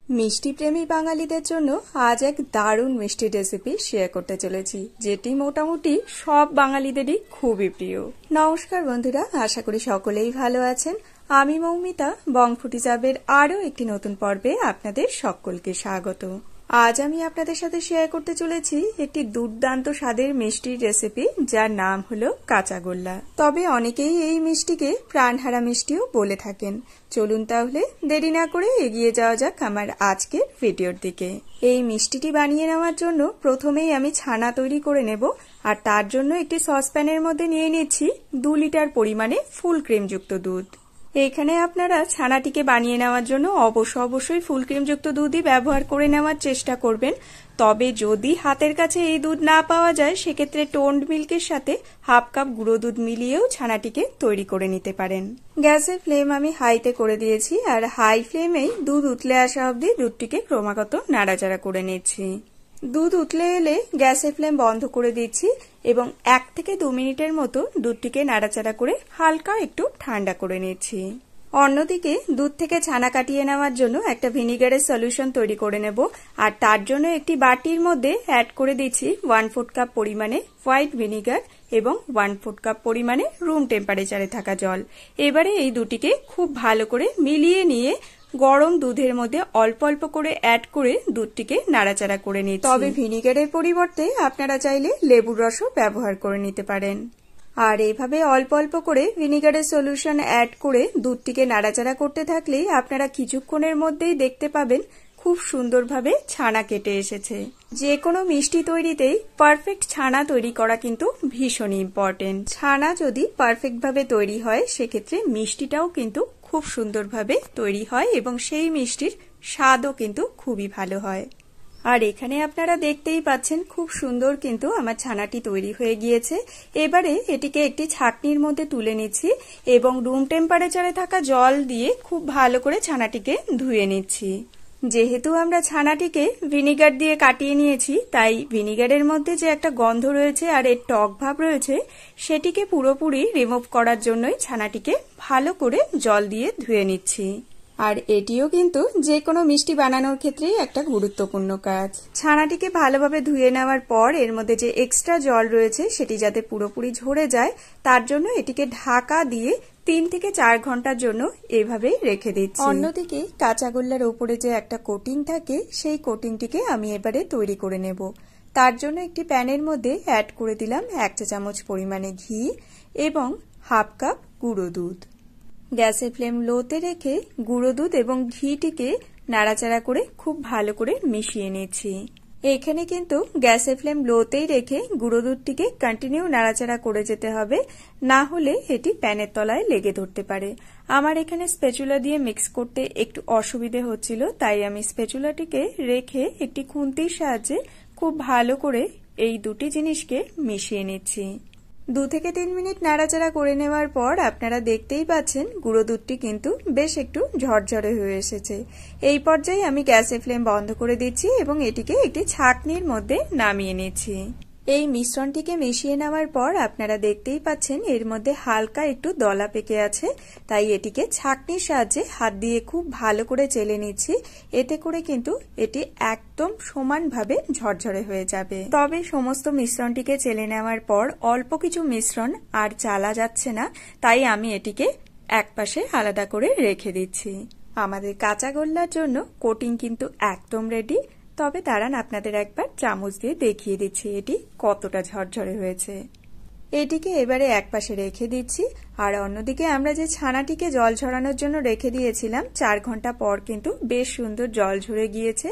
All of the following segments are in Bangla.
মিষ্টি প্রেমী বাঙালিদের জন্য আজ এক দারুণ মিষ্টি রেসিপি শেয়ার করতে চলেছি, যেটি মোটামুটি সব বাঙালিদেরই খুবই প্রিয়। নমস্কার বন্ধুরা, আশা করি সকলেই ভালো আছেন। আমি মৌমিতা, বং ফুটি যাবের আরও একটি নতুন পর্বে আপনাদের সকলকে স্বাগত। আজ আমি আপনাদের সাথে শেয়ার করতে চলেছি একটি দুর্দান্ত স্বাদের মিষ্টির রেসিপি, যার নাম হলো কাঁচাগোল্লা। তবে অনেকেই এই মিষ্টিকে প্রাণহারা মিষ্টিও বলে থাকেন। চলুন তাহলে দেরি না করে এগিয়ে যাওয়া যাক আমার আজকের ভিডিওর দিকে। এই মিষ্টিটি বানিয়ে নেওয়ার জন্য প্রথমেই আমি ছানা তৈরি করে নেব, আর তার জন্য একটি সসপ্যানের মধ্যে নিয়ে নিচ্ছি 2 লিটার পরিমাণে ফুল ক্রিমযুক্ত দুধ। এখানে আপনারা ছানাটিকে বানিয়ে নেওয়ার জন্য অবশ্যই ফুল ক্রিমযুক্ত দুধই ব্যবহার করে নেওয়ার চেষ্টা করবেন। তবে যদি হাতের কাছে এই দুধ না পাওয়া যায়, সেক্ষেত্রে টোন্ড মিল্কের সাথে হাফ কাপ গুঁড়ো দুধ মিলিয়েও ছানাটিকে তৈরি করে নিতে পারেন। গ্যাসের ফ্লেম আমি হাইতে করে দিয়েছি, আর হাই ফ্লেমেই দুধ উতলে আসা অবধি দুধটিকে ক্রমাগত নাড়াচাড়া করে নিচ্ছি। দুধ উতলে এলে গ্যাসের ফ্লেম বন্ধ করে দিচ্ছি এবং 1 থেকে 2 মিনিটের মতো দুধটিকে নাড়াচাড়া করে হালকা একটু ঠান্ডা করে নিচ্ছি। অন্যদিকে দুধ থেকে ছানা কাটিয়ে নেওয়ার জন্য একটা ভিনিগারের সলিউশন তৈরি করে নেব, আর তার জন্য একটি বাটির মধ্যে অ্যাড করে দিচ্ছি 1/4 কাপ পরিমাণে হোয়াইট ভিনিগার এবং 1/4 কাপ পরিমাণে রুম টেম্পারেচারে থাকা জল। এবারে এই দুটিকে খুব ভালো করে মিলিয়ে নিয়ে গরম দুধের মধ্যে অল্প অল্প করে অ্যাড করে দুধটিকে নাড়াচাড়া করে নিচ্ছি। তবে ভিনিগারের পরিবর্তে আপনারা চাইলে লেবুর রসও ব্যবহার করে নিতে পারেন। আর এইভাবে অল্প অল্প করে ভিনিগারের সলিউশন অ্যাড করে দুধটিকে নাড়াচাড়া করতে থাকলেই আপনারা কিছুক্ষণের মধ্যেই দেখতে পাবেন খুব সুন্দরভাবে ছানা কেটে এসেছে। যে কোনো মিষ্টি তৈরিতেই পারফেক্ট ছানা তৈরি করা কিন্তু ভীষণ ইম্পর্টেন্ট। ছানা যদি পারফেক্ট ভাবে তৈরি হয়, সেক্ষেত্রে মিষ্টিটাও কিন্তু খুব সুন্দরভাবে তৈরি হয় এবং সেই মিষ্টির স্বাদও কিন্তু খুবই ভালো হয়। আর এখানে আপনারা দেখতেই পাচ্ছেন খুব সুন্দর কিন্তু আমার ছানাটি তৈরি হয়ে গিয়েছে। এবারে এটিকে একটি ছাঁকনির মধ্যে তুলে নিচ্ছি এবং রুম টেম্পারেচারে থাকা জল দিয়ে খুব ভালো করে ছানাটিকে ধুয়ে নিচ্ছি। যেহেতু আমরা ছানাটিকে ভিনিগার দিয়ে কাটিয়ে নিয়েছি, তাই ভিনিগারের মধ্যে যে একটা গন্ধ রয়েছে আর এর টক ভাব রয়েছে, সেটিকে পুরোপুরি রিমুভ করার জন্যই ছানাটিকে ভালো করে জল দিয়ে ধুয়ে নিচ্ছি। আর এটিও কিন্তু যে কোনো মিষ্টি বানানোর ক্ষেত্রেই একটা গুরুত্বপূর্ণ কাজ। ছানাটিকে ভালোভাবে ধুয়ে নেওয়ার পর এর মধ্যে যে এক্সট্রা জল রয়েছে সেটি যাতে পুরোপুরি ঝরে যায়, তার জন্য এটিকে ঢাকা দিয়ে 3 থেকে 4 ঘন্টার জন্য এভাবেই রেখে দিচ্ছি। অন্যদিকে কাঁচাগোল্লার উপরে যে একটা কোটিং থাকে, সেই কোটিংটিকে আমি এবারে তৈরি করে নেব। তার জন্য একটি প্যানের মধ্যে অ্যাড করে দিলাম 1 চা চামচ পরিমাণে ঘি এবং হাফ কাপ গুঁড়ো দুধ। গ্যাসের ফ্লেম লোতে রেখে গুঁড়ো দুধ এবং ঘিটিকে নাড়াচাড়া করে খুব ভালো করে মিশিয়ে নিচ্ছি। এখানে কিন্তু গ্যাসের ফ্লেম লোতেই রেখে গুঁড়ো দুধটিকে কন্টিনিউ নাড়াচাড়া করে যেতে হবে, না হলে এটি প্যানের তলায় লেগে ধরতে পারে। আমার এখানে স্প্যাচুলা দিয়ে মিক্স করতে একটু অসুবিধে হচ্ছিল, তাই আমি স্প্যাচুলাটিকে রেখে একটি খুন্তির সাহায্যে খুব ভালো করে এই দুটি জিনিসকে মিশিয়ে নিচ্ছি। 2 থেকে 3 মিনিট নাড়াচাড়া করে নেওয়ার পর আপনারা দেখতেই পাচ্ছেন গুঁড়ো দুধটি কিন্তু বেশ একটু ঝরঝরে হয়ে এসেছে। এই পর্যায়ে আমি গ্যাসের ফ্লেম বন্ধ করে দিচ্ছি এবং এটিকে একটি ছাঁকনির মধ্যে নামিয়ে নিচ্ছি। এই মিশ্রণটিকে মিশিয়ে নেওয়ার পর আপনারা দেখতেই পাচ্ছেন এর মধ্যে হালকা একটু দলা পেকে আছে, তাই এটিকে ছাঁকনির সাহায্যে হাত দিয়ে খুব ভালো করে চেলে নিচ্ছি। এতে করে কিন্তু এটি একদম সমানভাবে ঝরঝরে হয়ে যাবে। তবে সমস্ত মিশ্রণটিকে চেলে নেওয়ার পর অল্প কিছু মিশ্রণ আর চালা যাচ্ছে না, তাই আমি এটিকে একপাশে আলাদা করে রেখে দিচ্ছি। আমাদের কাঁচাগোল্লার জন্য কোটিং কিন্তু একদম রেডি। তবে দাঁড়ান, আপনাদের একবার চামচ দিয়ে দেখিয়ে দিচ্ছি এটি কতটা ঝরঝরে হয়েছে। এটিকে এবারে একপাশে রেখে দিচ্ছি। আর অন্যদিকে আমরা যে ছানাটিকে জল ঝরানোর জন্য রেখে দিয়েছিলাম, 4 ঘন্টা পর কিন্তু বেশ সুন্দর জল ঝরে গিয়েছে।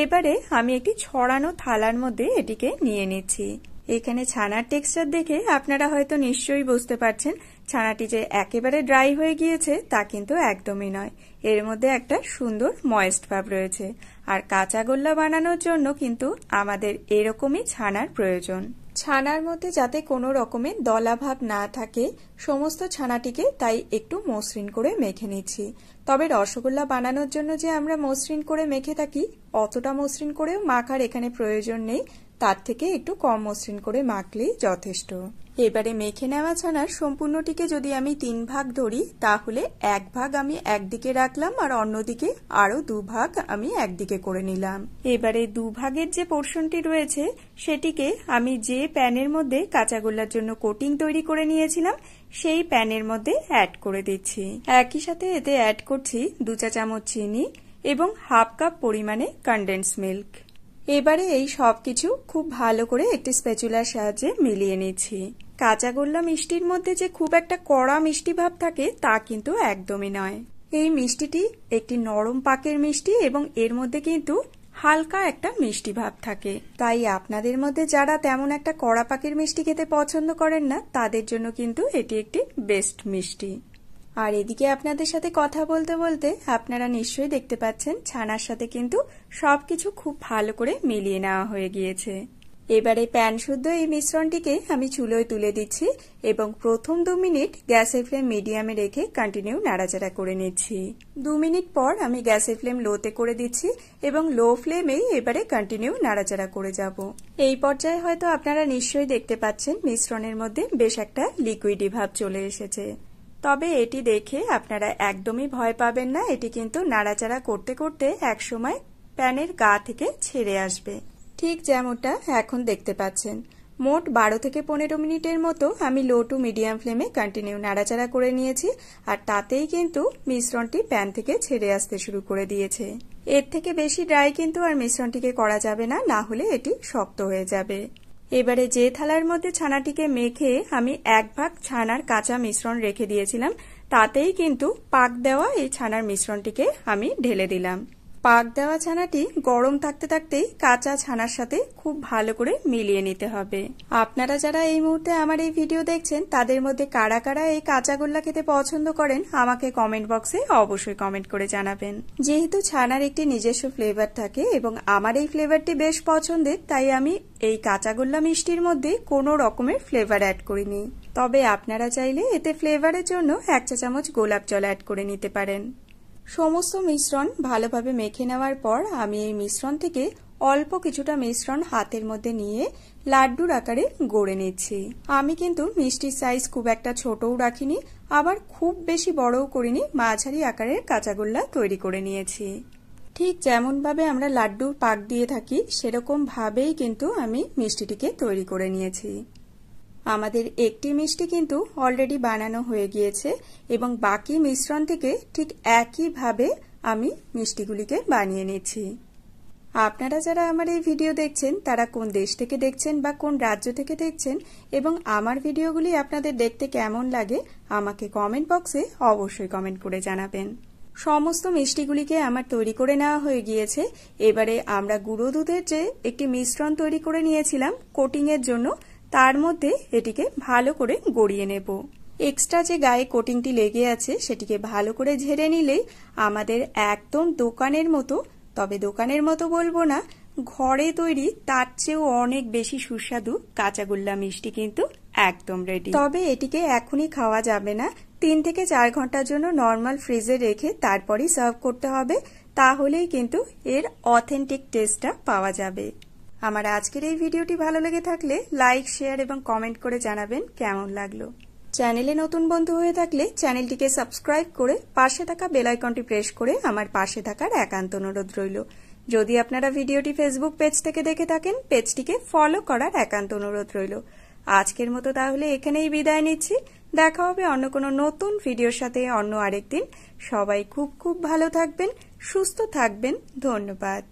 এবারে আমি একটি ছড়ানো থালার মধ্যে এটিকে নিয়ে নিচ্ছি। এখানে ছানার টেক্সচার দেখে আপনারা হয়তো নিশ্চয়ই বুঝতে পারছেন ছানাটি যে একেবারে ড্রাই হয়ে গিয়েছে তা কিন্তু একদমই নয়। এর মধ্যে একটা সুন্দর ময়েস্ট ভাব রয়েছে। আর কাঁচাগোল্লা বানানোর জন্য কিন্তু আমাদের এরকমই ছানার প্রয়োজন। ছানার মধ্যে যাতে কোনো রকমের দলা ভাব না থাকে, সমস্ত ছানাটিকে তাই একটু মসৃণ করে মেখে নিচ্ছি। তবে রসগোল্লা বানানোর জন্য যে আমরা মসৃণ করে মেখে থাকি, অতটা মসৃণ করেও মাখার এখানে প্রয়োজন নেই, তার থেকে একটু কম মসৃণ করে মাখলেই যথেষ্ট। এবারে মেখে নেওয়া ছানার সম্পূর্ণটিকে যদি আমি 3 ভাগ ধরি, তাহলে 1 ভাগ আমি একদিকে রাখলাম আর অন্যদিকে আরো 2 ভাগ আমি একদিকে করে নিলাম। এবারে 2 ভাগের যে পোর্শনটি রয়েছে সেটিকে আমি যে প্যানের মধ্যে কাঁচাগোল্লার জন্য কোটিং তৈরি করে নিয়েছিলাম সেই প্যানের মধ্যে অ্যাড করে দিচ্ছি। একই সাথে এতে অ্যাড করছি 2 চা চামচ চিনি এবং হাফ কাপ পরিমাণে কনডেন্স মিল্ক। এবারে এই সবকিছু খুব ভালো করে একটি স্প্যাচুলার সাহায্যে মিলিয়ে নিচ্ছি। কাঁচাগোল্লা মিষ্টির মধ্যে যে খুব একটা কড়া মিষ্টি ভাব থাকে তা কিন্তু একদমই নয়। এই মিষ্টিটি একটি নরম পাকের মিষ্টি এবং এর মধ্যে কিন্তু হালকা একটা মিষ্টি ভাব থাকে। তাই আপনাদের মধ্যে যারা তেমন একটা কড়া পাকের মিষ্টি খেতে পছন্দ করেন না, তাদের জন্য কিন্তু এটি একটি বেস্ট মিষ্টি। আর এদিকে আপনাদের সাথে কথা বলতে বলতে আপনারা নিশ্চয়ই দেখতে পাচ্ছেন ছানার সাথে কিন্তু সবকিছু খুব ভালো করে মিলিয়ে নেওয়া হয়ে গিয়েছে। এবারে প্যান শুদ্ধ এই মিশ্রণটিকে আমি চুলোয় তুলে দিচ্ছি এবং প্রথম 2 মিনিট গ্যাসের ফ্লেম মিডিয়ামে রেখে কন্টিনিউ নাড়াচাড়া করে নিচ্ছি। 2 মিনিট পর আমি গ্যাসের ফ্লেম লোতে করে দিচ্ছি এবং লো ফ্লেমেই এবারে কন্টিনিউ নাড়াচাড়া করে যাব। এই পর্যায়ে হয়তো আপনারা নিশ্চয়ই দেখতে পাচ্ছেন মিশ্রণের মধ্যে বেশ একটা লিকুইডি ভাব চলে এসেছে। তবে এটি দেখে আপনারা একদমই ভয় পাবেন না, এটি কিন্তু নাড়াচাড়া করতে করতে একসময় প্যানের গা থেকে ছেড়ে আসবে, ঠিক যেমনটা এখন দেখতে পাচ্ছেন। মোট 12 থেকে 15 মিনিটের মতো আমি লো টু মিডিয়াম ফ্লেমে কন্টিনিউ নাড়াচাড়া করে নিয়েছি আর তাতেই কিন্তু মিশ্রণটি প্যান থেকে ছেড়ে আসতে শুরু করে দিয়েছে। এর থেকে বেশি ড্রাই কিন্তু আর মিশ্রণটিকে করা যাবে না, না হলে এটি শক্ত হয়ে যাবে। এবারে যে থালার মধ্যে ছানাটিকে মেখে আমি 1 ভাগ ছানার কাঁচা মিশ্রণ রেখে দিয়েছিলাম, তাতেই কিন্তু পাক দেওয়া এই ছানার মিশ্রণটিকে আমি ঢেলে দিলাম। পাক দেওয়া ছানাটি গরম থাকতে থাকতেই কাঁচা ছানার সাথে খুব ভালো করে মিলিয়ে নিতে হবে। আপনারা যারা এই মুহূর্তে আমার এই ভিডিও দেখছেন, তাদের মধ্যে কারা কারা এই কাঁচাগোল্লা খেতে পছন্দ করেন আমাকে কমেন্ট বক্সে অবশ্যই কমেন্ট করে জানাবেন। যেহেতু ছানার একটি নিজস্ব ফ্লেভার থাকে এবং আমার এই ফ্লেভারটি বেশ পছন্দের, তাই আমি এই কাঁচাগোল্লা মিষ্টির মধ্যে কোনো রকমের ফ্লেভার অ্যাড করিনি। তবে আপনারা চাইলে এতে ফ্লেভারের জন্য 1 চা চামচ গোলাপ জল অ্যাড করে নিতে পারেন। সমস্ত মিশ্রণ ভালোভাবে মেখে নেওয়ার পর আমি এই মিশ্রণ থেকে অল্প কিছুটা মিশ্রণ হাতের মধ্যে নিয়ে লাড্ডুর আকারে গড়ে নিচ্ছি। আমি কিন্তু মিষ্টির সাইজ খুব একটা ছোটও রাখিনি, আবার খুব বেশি বড়ও করিনি, মাঝারি আকারের কাঁচাগোল্লা তৈরি করে নিয়েছি। ঠিক যেমন ভাবে আমরা লাড্ডুর পাক দিয়ে থাকি সেরকম ভাবেই কিন্তু আমি মিষ্টিটিকে তৈরি করে নিয়েছি। আমাদের একটি মিষ্টি কিন্তু অলরেডি বানানো হয়ে গিয়েছে এবং বাকি মিশ্রণ থেকে ঠিক একইভাবে আমি মিষ্টিগুলিকে বানিয়ে নিচ্ছি। আপনারা যারা আমার এই ভিডিও দেখছেন তারা কোন দেশ থেকে দেখছেন বা কোন রাজ্য থেকে দেখছেন এবং আমার ভিডিওগুলি আপনাদের দেখতে কেমন লাগে আমাকে কমেন্ট বক্সে অবশ্যই কমেন্ট করে জানাবেন। সমস্ত মিষ্টিগুলিকে আমার তৈরি করে নেওয়া হয়ে গিয়েছে। এবারে আমরা গুঁড়ো দুধের যে একটি মিশ্রণ তৈরি করে নিয়েছিলাম কোটিং এর জন্য, তার মধ্যে এটিকে ভালো করে গড়িয়ে নেব। এক্সট্রা যে গায়ে কোটিংটি লেগে আছে সেটিকে ভালো করে ঝেড়ে নিলেই আমাদের একদম দোকানের মতো, তবে দোকানের মতো বলবো না, ঘরে তৈরি তার চেয়েও অনেক বেশি সুস্বাদু কাঁচাগোল্লা মিষ্টি কিন্তু একদম রেডি। তবে এটিকে এখনই খাওয়া যাবে না, 3 থেকে 4 ঘন্টার জন্য নর্মাল ফ্রিজে রেখে তারপরই সার্ভ করতে হবে, তাহলেই কিন্তু এর অথেন্টিক টেস্টটা পাওয়া যাবে। আমার আজকের এই ভিডিওটি ভালো লেগে থাকলে লাইক, শেয়ার এবং কমেন্ট করে জানাবেন কেমন লাগলো। চ্যানেলে নতুন বন্ধু হয়ে থাকলে চ্যানেলটিকে সাবস্ক্রাইব করে পাশে থাকা বেল আইকনটি প্রেস করে আমার পাশে থাকার একান্ত অনুরোধ রইল। যদি আপনারা ভিডিওটি ফেসবুক পেজ থেকে দেখে থাকেন, পেজটিকে ফলো করার একান্ত অনুরোধ রইল। আজকের মতো তাহলে এখানেই বিদায় নিচ্ছি। দেখা হবে অন্য কোনো নতুন ভিডিওর সাথে অন্য আরেকদিন। সবাই খুব খুব ভালো থাকবেন, সুস্থ থাকবেন। ধন্যবাদ।